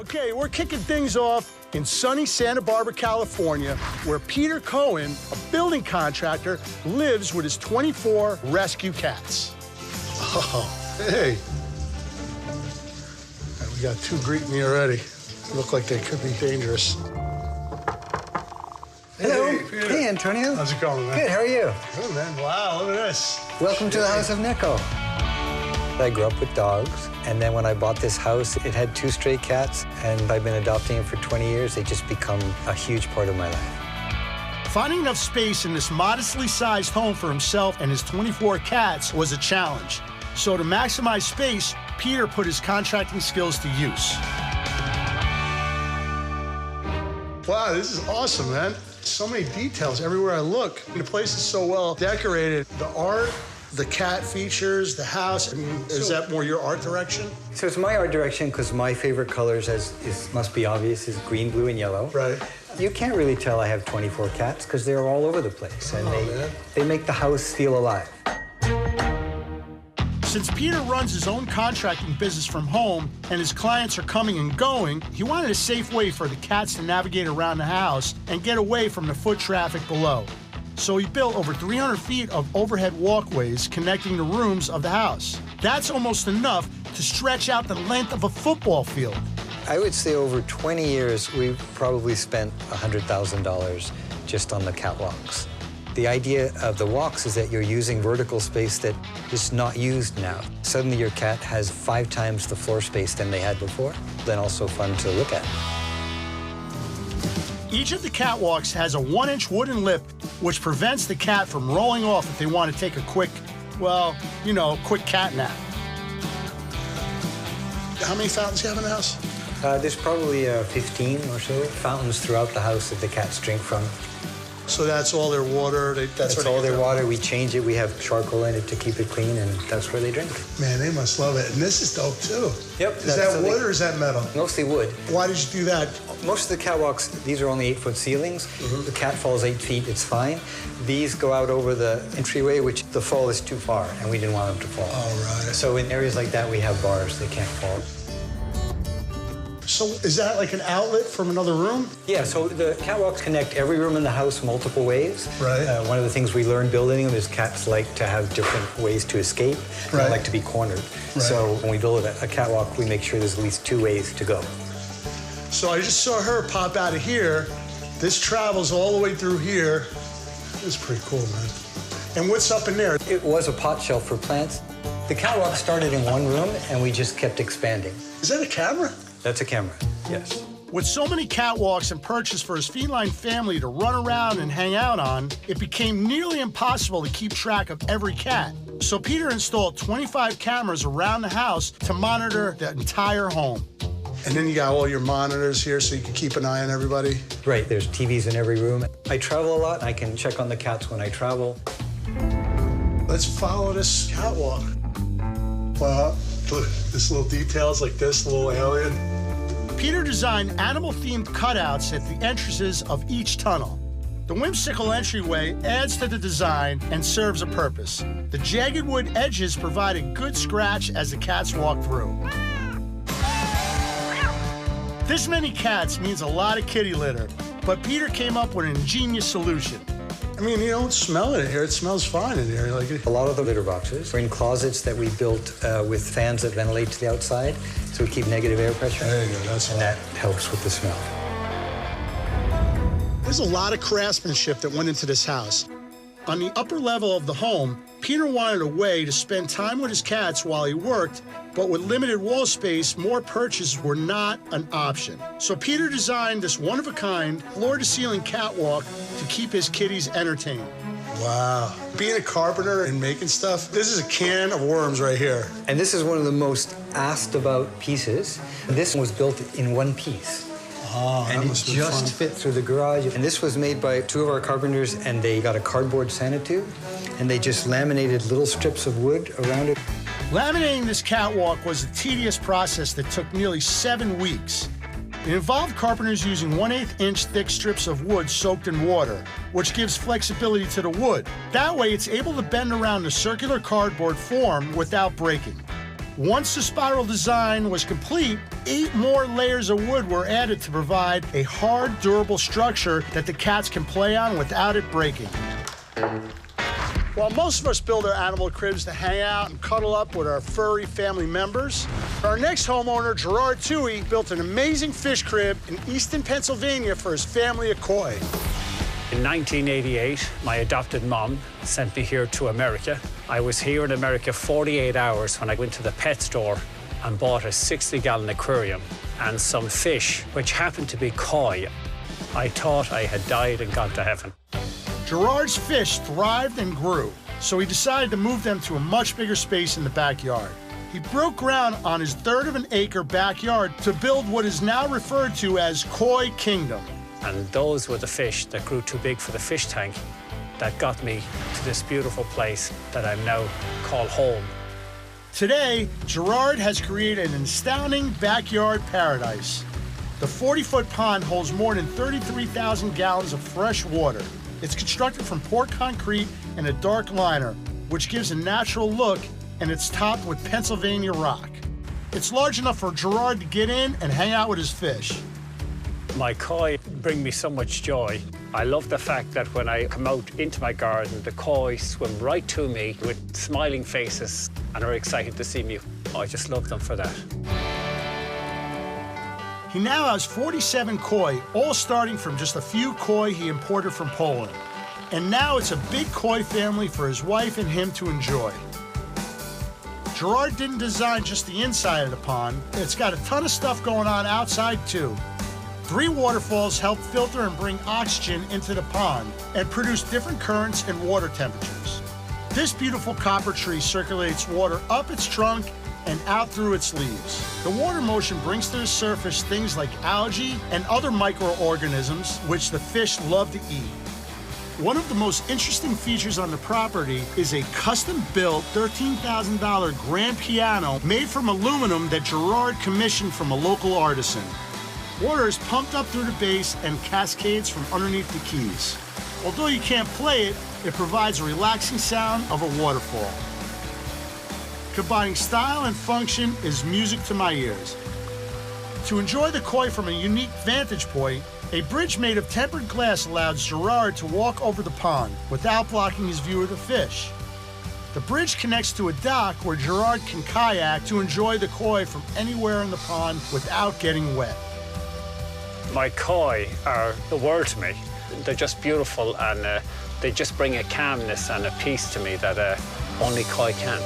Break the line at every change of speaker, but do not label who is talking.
Okay, we're kicking things off in sunny Santa Barbara, California, where Peter Cohen, a building contractor, lives with his 24 rescue cats. Oh, hey. We got two greeting me already. Look like they could be dangerous.
Hello. Hey, Antonio.
How's it going, man?
Good, how are you?
Good, man. Wow, look at this.
Welcome to the House of Neko. I grew up with dogs, and then when I bought this house, it had 2 stray cats, and I've been adopting them for 20 years. They just become a huge part of my life.
Finding enough space in this modestly sized home for himself and his 24 cats was a challenge. So to maximize space, Peter put his contracting skills to use. Wow, this is awesome, man. So many details everywhere I look. The place is so well decorated. The art, the cat features, the house. I mean, is that more your art direction?
So it's my art direction because my favorite colors, must be obvious, is green, blue, and yellow.
Right.
You can't really tell I have 24 cats because they're all over the place, and they make the house feel alive.
Since Peter runs his own contracting business from home and his clients are coming and going, he wanted a safe way for the cats to navigate around the house and get away from the foot traffic below. So he built over 300 feet of overhead walkways connecting the rooms of the house. That's almost enough to stretch out the length of a football field.
I would say over 20 years, we've probably spent $100,000 just on the catwalks. The idea of the walks is that you're using vertical space that is not used now. Suddenly your cat has 5 times the floor space than they had before, then also fun to look at.
Each of the catwalks has a 1-inch wooden lip, which prevents the cat from rolling off if they want to take a quick, well, you know, quick cat nap. How many fountains do you have in the house?
There's probably 15 or so fountains throughout the house that the cats drink from.
So that's all their water?
That's all their water. We change it. We have charcoal in it to keep it clean, and that's where they drink.
Man, they must love it. And this is dope, too.
Yep.
Is that wood or is that metal?
Mostly wood.
Why did you do that?
Most of the catwalks, these are only 8-foot ceilings. The cat falls 8 feet, it's fine. These go out over the entryway, which the fall is too far, and we didn't want them to fall.
Oh, right.
So in areas like that, we have bars. They can't fall.
So is that like an outlet from another room?
Yeah, so the catwalks connect every room in the house multiple ways.
Right.
One of the things we learned building them is cats like to have different ways to escape. They don't like to be cornered.
Right.
So when we build a catwalk, we make sure there's at least 2 ways to go.
So I just saw her pop out of here. This travels all the way through here. It's pretty cool, man. And what's up in there?
It was a pot shelf for plants. The catwalk started in one room, and we just kept expanding.
Is that a camera?
That's a camera, yes.
With so many catwalks and perches for his feline family to run around and hang out on, it became nearly impossible to keep track of every cat. So Peter installed 25 cameras around the house to monitor the entire home. And then you got all your monitors here so you can keep an eye on everybody?
Right, there's TVs in every room. I travel a lot, and I can check on the cats when I travel.
Let's follow this catwalk. Wow, look, this little details like this little alien. Peter designed animal-themed cutouts at the entrances of each tunnel. The whimsical entryway adds to the design and serves a purpose. The jagged wood edges provide a good scratch as the cats walk through. This many cats means a lot of kitty litter, but Peter came up with an ingenious solution. I mean, you don't smell it in here. It smells fine in here.
A lot of the litter boxes are in closets that we built with fans that ventilate to the outside, so we keep negative air pressure.
There you go,
and that helps with the smell.
There's a lot of craftsmanship that went into this house. On the upper level of the home, Peter wanted a way to spend time with his cats while he worked, but with limited wall space, more perches were not an option. So Peter designed this one-of-a-kind, floor-to-ceiling catwalk to keep his kitties entertained. Wow. Being a carpenter and making stuff, this is a can of worms right here.
And this is one of the most asked about pieces. This was built in one piece.
Oh,
and it just fit through the garage. And this was made by 2 of our carpenters, and they got a cardboard sonotube, and they just laminated little strips of wood around it.
Laminating this catwalk was a tedious process that took nearly 7 weeks. It involved carpenters using 1/8-inch thick strips of wood soaked in water, which gives flexibility to the wood. That way, it's able to bend around the circular cardboard form without breaking. Once the spiral design was complete, 8 more layers of wood were added to provide a hard, durable structure that the cats can play on without it breaking. While most of us build our animal cribs to hang out and cuddle up with our furry family members, our next homeowner, Gerard Toohey, built an amazing fish crib in Easton, Pennsylvania for his family of koi.
In 1988, my adopted mom sent me here to America. I was here in America 48 hours when I went to the pet store and bought a 60-gallon aquarium and some fish, which happened to be koi. I thought I had died and gone to heaven.
Gerard's fish thrived and grew, so he decided to move them to a much bigger space in the backyard. He broke ground on his 1/3 of an acre backyard to build what is now referred to as Koi Kingdom.
And those were the fish that grew too big for the fish tank that got me to this beautiful place that I'm now called home.
Today, Gerard has created an astounding backyard paradise. The 40-foot pond holds more than 33,000 gallons of fresh water. It's constructed from poured concrete and a dark liner, which gives a natural look, and it's topped with Pennsylvania rock. It's large enough for Gerard to get in and hang out with his fish.
My koi bring me so much joy. I love the fact that when I come out into my garden, the koi swim right to me with smiling faces and are excited to see me. I just love them for that.
He now has 47 koi, all starting from just a few koi he imported from Poland. And now it's a big koi family for his wife and him to enjoy. Gerard didn't design just the inside of the pond. It's got a ton of stuff going on outside, too. 3 waterfalls help filter and bring oxygen into the pond and produce different currents and water temperatures. This beautiful copper tree circulates water up its trunk and out through its leaves. The water motion brings to the surface things like algae and other microorganisms which the fish love to eat. One of the most interesting features on the property is a custom-built $13,000 grand piano made from aluminum that Gerard commissioned from a local artisan. Water is pumped up through the base and cascades from underneath the keys. Although you can't play it, it provides a relaxing sound of a waterfall. Combining style and function is music to my ears. To enjoy the koi from a unique vantage point, a bridge made of tempered glass allows Gerard to walk over the pond without blocking his view of the fish. The bridge connects to a dock where Gerard can kayak to enjoy the koi from anywhere in the pond without getting wet.
My koi are the world to me. They're just beautiful and they just bring a calmness and a peace to me that only koi can.